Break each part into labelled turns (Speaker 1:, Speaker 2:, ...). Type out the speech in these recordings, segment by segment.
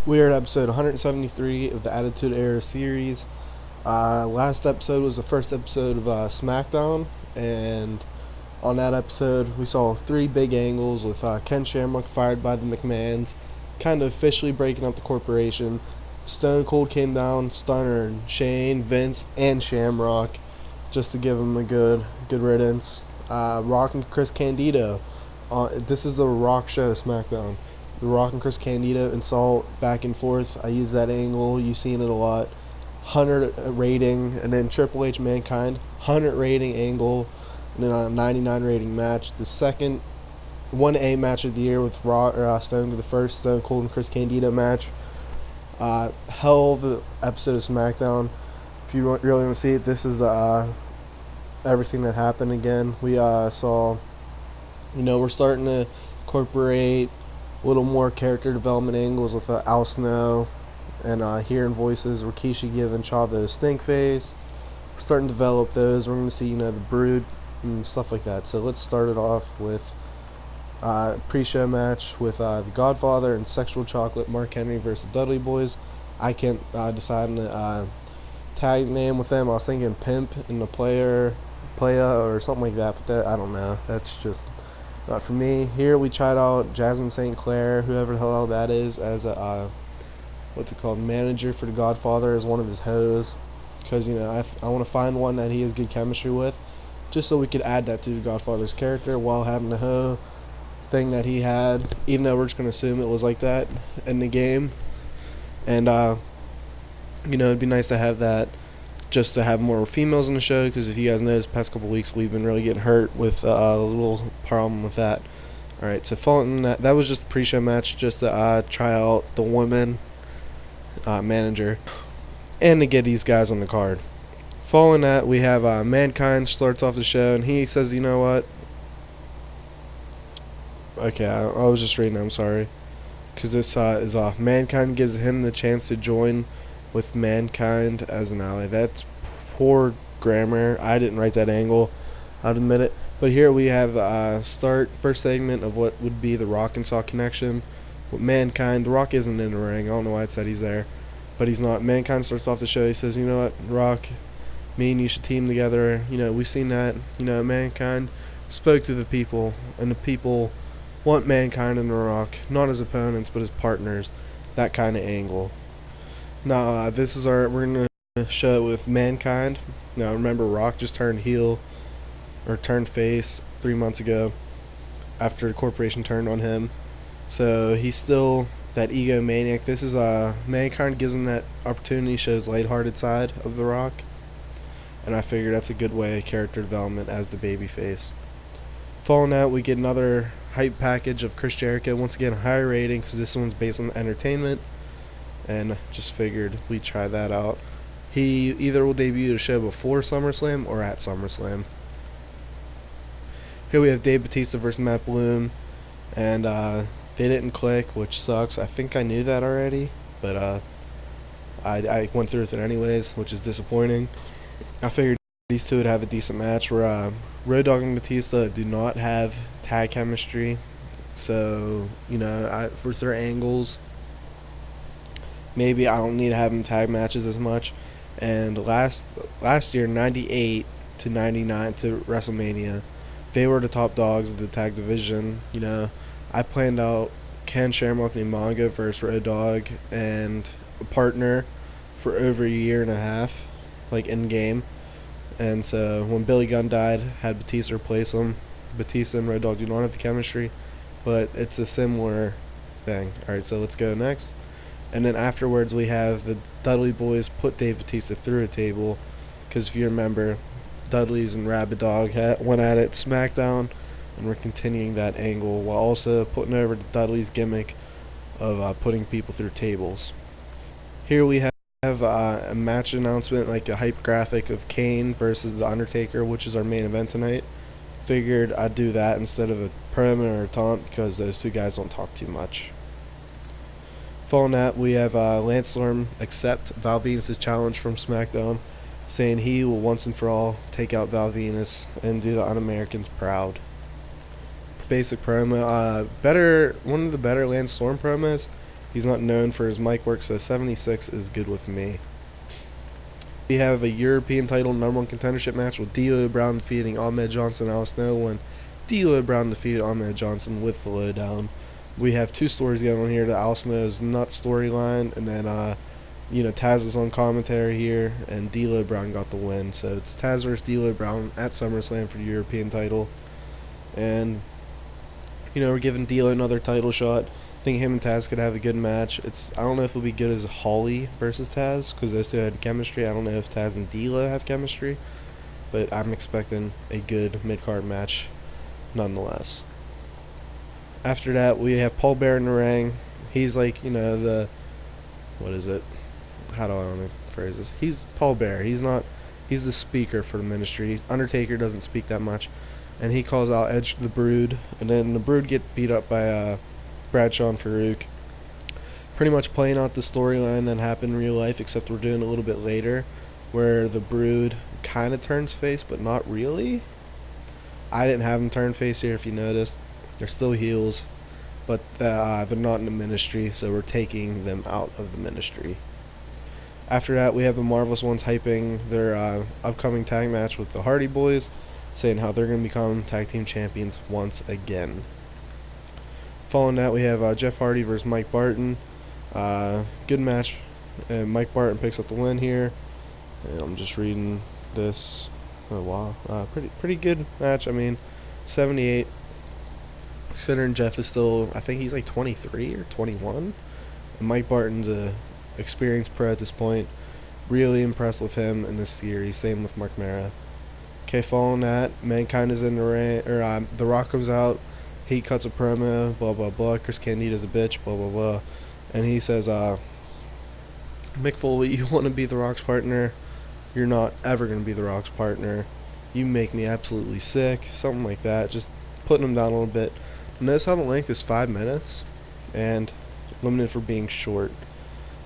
Speaker 1: We are at episode 173 of the Attitude Era series. Last episode was the first episode of SmackDown, and on that episode, we saw three big angles with Ken Shamrock fired by the McMahons, kind of officially breaking up the corporation. Stone Cold came down, Stunner, Shane, Vince, and Shamrock, just to give them a good riddance. Rock and Chris Candido. This is the Rock show, SmackDown. The Rock and Chris Candido insult back and forth. I use that angle. You've seen it a lot. 100 rating, and then Triple H Mankind, 100 rating angle, and then a 99 rating match. The second 1A match of the year with Stone, the first Stone Cold and Chris Candido match. Hell of an episode of SmackDown. If you really want to see it, this is everything that happened again. We saw, we're starting to incorporate a little more character development angles with Al Snow and hearing voices. Rikishi giving Chavo a stink face. We're starting to develop those. We're going to see, the Brood and stuff like that. So let's start it off with pre-show match with The Godfather and Sexual Chocolate, Mark Henry versus Dudley Boys. I can't decide on the tag name with them. I was thinking Pimp and the Playa or something like that, but I don't know. That's just not for me. Here we tried out Jasmine St. Clair, whoever the hell that is, as a manager for The Godfather, as one of his hoes, because I want to find one that he has good chemistry with, just so we could add that to The Godfather's character while having the hoe thing that he had, even though we're just going to assume it was like that in the game. And it'd be nice to have that, just to have more females in the show, because if you guys noticed, past couple weeks we've been really getting hurt with a little problem with that. Alright, so following that was just a pre-show match, just to try out the women manager and to get these guys on the card. Following that, we have Mankind starts off the show, and he says, you know what? Okay, I was just reading, I'm sorry, because this is off. Mankind gives him the chance to join with Mankind as an ally. That's poor grammar. I didn't write that angle, I'll admit it. But here we have first segment of what would be the Rock and Saw connection with Mankind. The Rock isn't in the ring. I don't know why it said he's there, but he's not. Mankind starts off the show. He says, you know what, Rock, me and you should team together. We've seen that. Mankind spoke to the people, and the people want Mankind and The Rock, not as opponents, but as partners. That kind of angle. Now, we're going to show it with Mankind. Now, remember, Rock just turned heel, or turned face 3 months ago, after the corporation turned on him. So, he's still that egomaniac. This is, Mankind gives him that opportunity, shows lighthearted side of The Rock. And I figure that's a good way of character development as the babyface. Following that, we get another hype package of Chris Jericho. Once again, higher rating, because this one's based on entertainment. And just figured we'd try that out. He either will debut the show before SummerSlam or at SummerSlam. Here we have Dave Batista versus Matt Bloom, and they didn't click, which sucks. I think I knew that already, but I went through with it anyways, which is disappointing. I figured these two would have a decent match, where Road Dogg and Batista do not have tag chemistry, so for their angles, maybe I don't need to have them tag matches as much. And last year, 98 to 99 to WrestleMania, they were the top dogs of the tag division. I planned out Ken Shamrock and Umaga versus Road Dogg and a partner for over a year and a half, like in game. And so when Billy Gunn died, had Batista replace him. Batista and Road Dogg do not have the chemistry, but it's a similar thing. Alright, so let's go next. And then afterwards, we have the Dudley Boys put Dave Batista through a table, because if you remember, Dudley's and Rabid Dog went at it SmackDown, and we're continuing that angle while also putting over the Dudley's gimmick of putting people through tables. Here we have a match announcement, like a hype graphic of Kane versus the Undertaker, which is our main event tonight. Figured I'd do that instead of a promo or a taunt, because those two guys don't talk too much. Following that, we have Lance Storm accept Val Venus' challenge from SmackDown, saying he will once and for all take out Val Venus and do the Un-Americans proud. Basic promo. One of the better Lance Storm promos. He's not known for his mic work, so 76 is good with me. We have a European title #1 contendership match with D'Lo Brown defeating Ahmed Johnson and Al Snow when D'Lo Brown defeated Ahmed Johnson with the lowdown. We have two stories going on here: the Al Snow's nut storyline, and then Taz is on commentary here, and D'Lo Brown got the win. So it's Taz versus D'Lo Brown at SummerSlam for the European title, and we're giving D'Lo another title shot. I think him and Taz could have a good match. I don't know if it'll be good as Holly versus Taz, because those two had chemistry. I don't know if Taz and D'Lo have chemistry, but I'm expecting a good mid-card match nonetheless. After that, we have Paul Bearer in the ring. He's like, what is it? How do I want to phrase this? He's Paul Bearer. He's the speaker for the ministry. Undertaker doesn't speak that much, and he calls out Edge the Brood, and then the Brood get beat up by Bradshaw and Farouk. Pretty much playing out the storyline that happened in real life, except we're doing a little bit later, where the Brood kind of turns face, but not really. I didn't have them turn face here, if you noticed. They're still heels, but they're not in the ministry, so we're taking them out of the ministry. After that, we have the Marvelous Ones hyping their upcoming tag match with the Hardy Boys, saying how they're going to become tag team champions once again. Following that, we have Jeff Hardy versus Mike Barton. Good match, and Mike Barton picks up the win here. And I'm just reading this. Oh wow, pretty good match. I mean, 78. Considering Jeff is still, I think he's like 23 or 21. And Mike Barton's a experienced pro at this point. Really impressed with him in this series. Same with Mark Mara. Okay, following that, Mankind is in the ring, or The Rock comes out. He cuts a promo, blah blah blah. Chris Candida's a bitch, blah blah blah, and he says, "Mick Foley, you want to be The Rock's partner? You're not ever gonna be The Rock's partner. You make me absolutely sick." Something like that. Just putting him down a little bit. Notice how the length is 5 minutes, and limited for being short.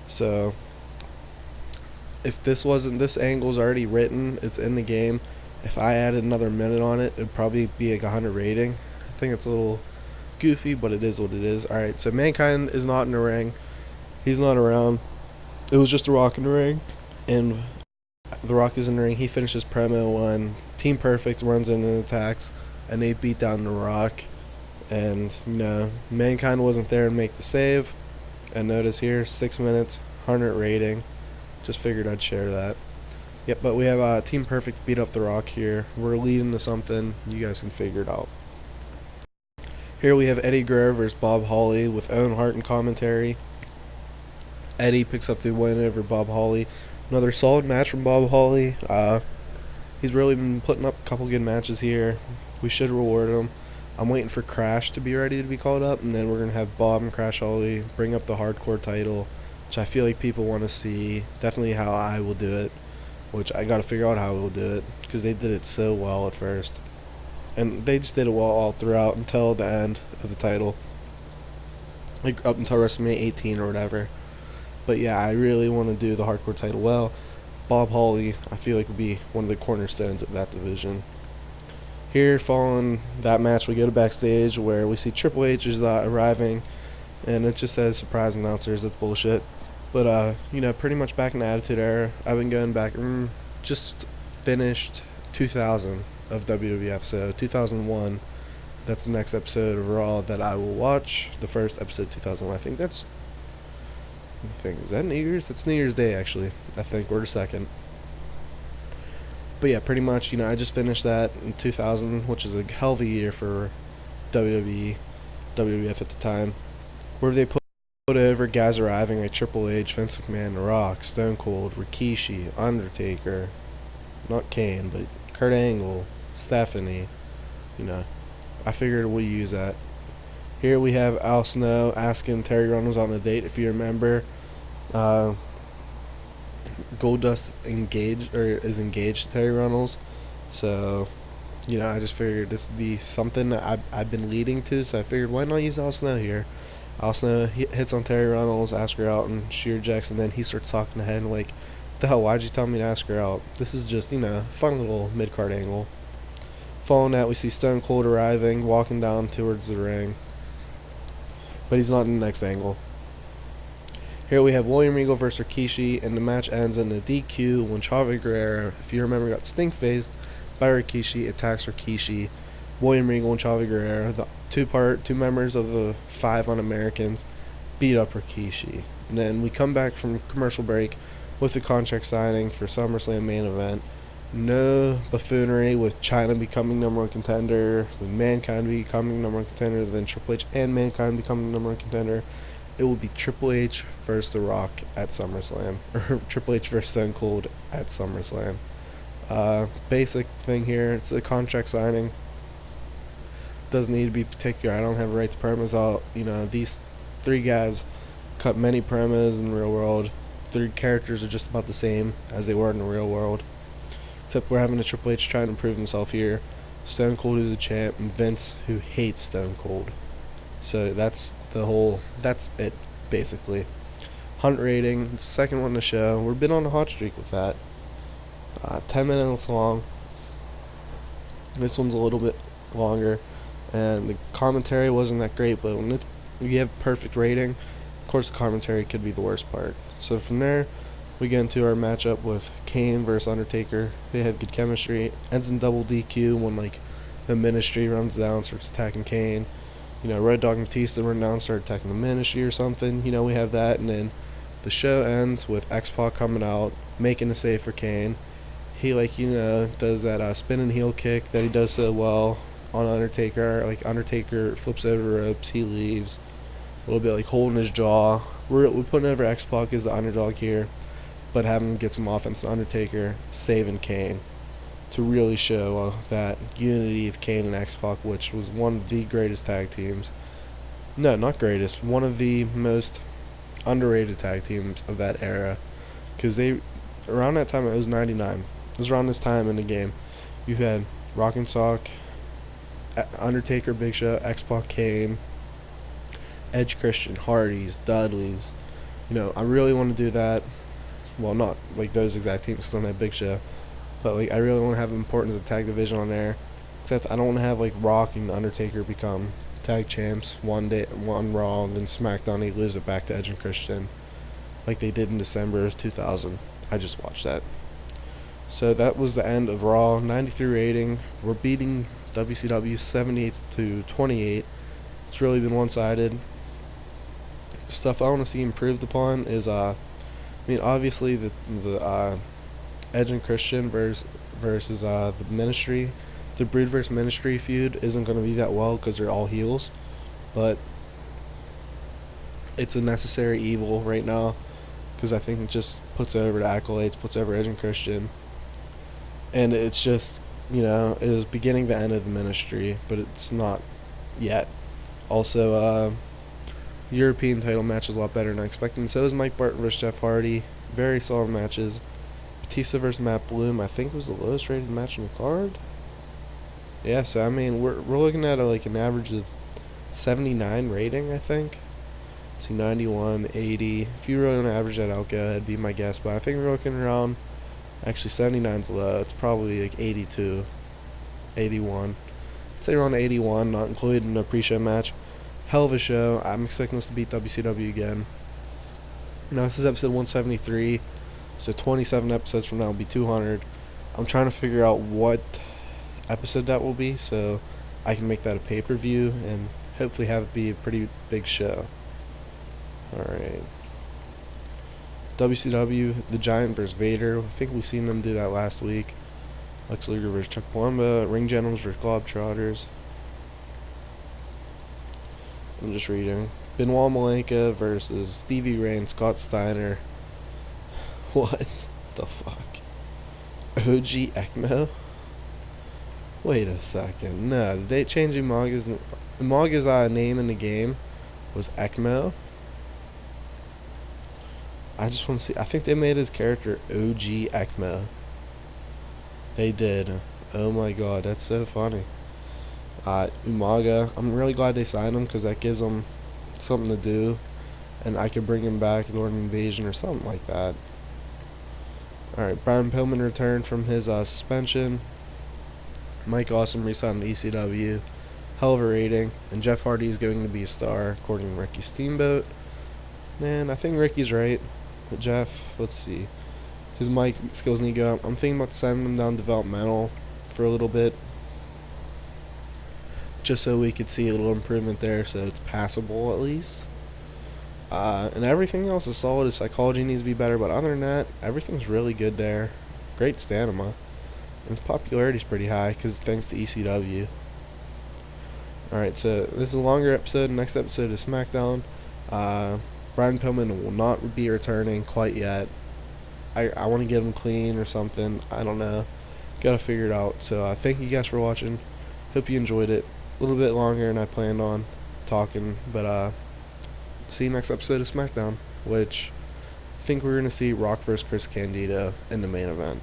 Speaker 1: So if this angle's already written, it's in the game. If I added another minute on it, it'd probably be like 100 rating. I think it's a little goofy, but it is what it is. Alright, so Mankind is not in the ring. He's not around. It was just The Rock in the ring, and The Rock is in the ring. He finishes promo one. Team Perfect runs in and attacks, and they beat down The Rock. And, Mankind wasn't there to make the save. And notice here, 6 minutes, 100 rating. Just figured I'd share that. Yep, but we have Team Perfect beat up The Rock here. We're leading to something. You guys can figure it out. Here we have Eddie Guerrero versus Bob Holly with Owen Hart in commentary. Eddie picks up the win over Bob Holly. Another solid match from Bob Holly. He's really been putting up a couple good matches here. We should reward him. I'm waiting for Crash to be ready to be called up, and then we're going to have Bob and Crash Holly bring up the hardcore title, which I feel like people want to see. Definitely how I will do it, which I got to figure out how we'll do it, because they did it so well at first. And they just did it well all throughout until the end of the title. Like up until WrestleMania 18 or whatever. But yeah, I really want to do the hardcore title well. Bob Holly, I feel like, would be one of the cornerstones of that division. Here, following that match, we go to backstage where we see Triple H is arriving, and it just says surprise announcers. That's bullshit. But pretty much back in the Attitude Era. I've been going back. Just finished 2000 of WWF, so 2001. That's the next episode of Raw that I will watch. The first episode, 2001. I think is that New Year's? That's New Year's Day, actually. I think, or the second. But yeah, pretty much, I just finished that in 2000, which is a hell of a year for WWE, WWF at the time, where they put over guys arriving like Triple H, Vince McMahon, The Rock, Stone Cold, Rikishi, Undertaker, not Kane, but Kurt Angle, Stephanie. I figured we'll use that. Here we have Al Snow asking Terry Runnels on a date. If you remember, Goldust is engaged to Terry Runnels, so I just figured this would be something that I've been leading to. So I figured, why not use Al Snow here? Al Snow hits on Terry Runnels, asks her out, and she rejects, and then he starts talking ahead and like, the hell, why'd you tell me to ask her out? This is just fun little mid-card angle. Following that, we see Stone Cold arriving, walking down towards the ring, but he's not in the next angle. Here we have William Regal versus Rikishi, and the match ends in a DQ when Chavo Guerrero, if you remember, got stink faced by Rikishi, attacks Rikishi. William Regal and Chavo Guerrero, the two members of the 5 Un-Americans, beat up Rikishi. And then we come back from commercial break with the contract signing for SummerSlam main event. No buffoonery with China becoming number 1 contender, with Mankind becoming number 1 contender, then Triple H and Mankind becoming number 1 contender. It will be Triple H versus The Rock at SummerSlam, or Triple H versus Stone Cold at SummerSlam. Basic thing here, it's a contract signing. Doesn't need to be particular. I don't have a right to promos. These 3 guys cut many promos in the real world. 3 characters are just about the same as they were in the real world, except we're having a Triple H trying to prove himself here. Stone Cold is a champ, and Vince, who hates Stone Cold. So that's it, basically. Hunt rating, it's the second one to show. We've been on a hot streak with that. 10 minutes long. This one's a little bit longer, and the commentary wasn't that great, but when you have perfect rating, of course the commentary could be the worst part. So from there, we get into our matchup with Kane versus Undertaker. They have good chemistry. Ends in double DQ when the Ministry runs down, starts attacking Kane. Red Dog and Batista run down, start attacking the Ministry or something. We have that, and then the show ends with X-Pac coming out, making a save for Kane. He does that spinning heel kick that he does so well on Undertaker. Undertaker flips over the ropes, he leaves. A little bit holding his jaw. We're putting over X-Pac as the underdog here, but having him get some offense to Undertaker, saving Kane, to really show that unity of Kane and X-Pac, which was one of the greatest tag teams. No, not greatest. One of the most underrated tag teams of that era. Because around that time, it was 99. It was around this time in the game. You had Rock and Sock, Undertaker, Big Show, X-Pac, Kane, Edge, Christian, Hardys, Dudleys. I really want to do that. Well, not those exact teams, because I don't have Big Show. But I really want to have the importance of tag division on there. Except I don't want to have Rock and Undertaker become tag champs one Raw, and then SmackDown they lose it back to Edge and Christian, like they did in December of 2000. I just watched that. So that was the end of Raw. 93 rating. We're beating WCW 78-28. It's really been one-sided. Stuff I want to see improved upon is obviously the Edge and Christian versus the Ministry. The Brood versus Ministry feud isn't going to be that well because they're all heels, but it's a necessary evil right now because I think it just puts over the accolades, puts over Edge and Christian, and it's just it is beginning the end of the Ministry, but it's not yet. Also, European title match is a lot better than I expected, and so is Mike Barton versus Jeff Hardy. Very solid matches. Batista versus Matt Bloom, I think, was the lowest rated match on the card. Yeah, so we're looking at an average of 79 rating, I think. See, 91, 80. If you really want to average that out, go ahead, be my guess. But I think we're looking around, actually 79's low. It's probably 82, 81. I'd say around 81, not including the pre-show match. Hell of a show. I'm expecting us to beat WCW again. Now, this is episode 173. So 27 episodes from now will be 200. I'm trying to figure out what episode that will be so I can make that a pay-per-view and hopefully have it be a pretty big show. Alright. WCW, The Giant versus Vader. I think we've seen them do that last week. Lex Luger versus Chuck Palumbo. Ring Generals versus Globetrotters. I'm just reading. Benoit Malenka versus Stevie Ray and Scott Steiner. What the fuck? OG ECMO? Wait a second. No, did they change Umaga's name in the game was ECMO? I just want to see. I think they made his character OG ECMO. They did. Oh my god, that's so funny. Umaga, I'm really glad they signed him because that gives them something to do, and I could bring him back Lord of Invasion or something like that. Alright, Brian Pillman returned from his suspension. Mike Awesome re-signed the ECW. Hell of a rating. And Jeff Hardy is going to be a star, according to Ricky Steamboat. And I think Ricky's right. But Jeff, let's see. His mic skills need to go up. I'm thinking about sending him down developmental for a little bit, just so we could see a little improvement there, so it's passable at least. And everything else is solid. His psychology needs to be better, but other than that, everything's really good there. Great stamina. And his popularity's pretty high, because thanks to ECW. Alright, so this is a longer episode. Next episode is SmackDown. Brian Pillman will not be returning quite yet. I want to get him clean or something. I don't know. Gotta figure it out. So thank you guys for watching. Hope you enjoyed it. A little bit longer than I planned on talking, but see you next episode of SmackDown, which I think we're gonna see Rock vs. Chris Candido in the main event.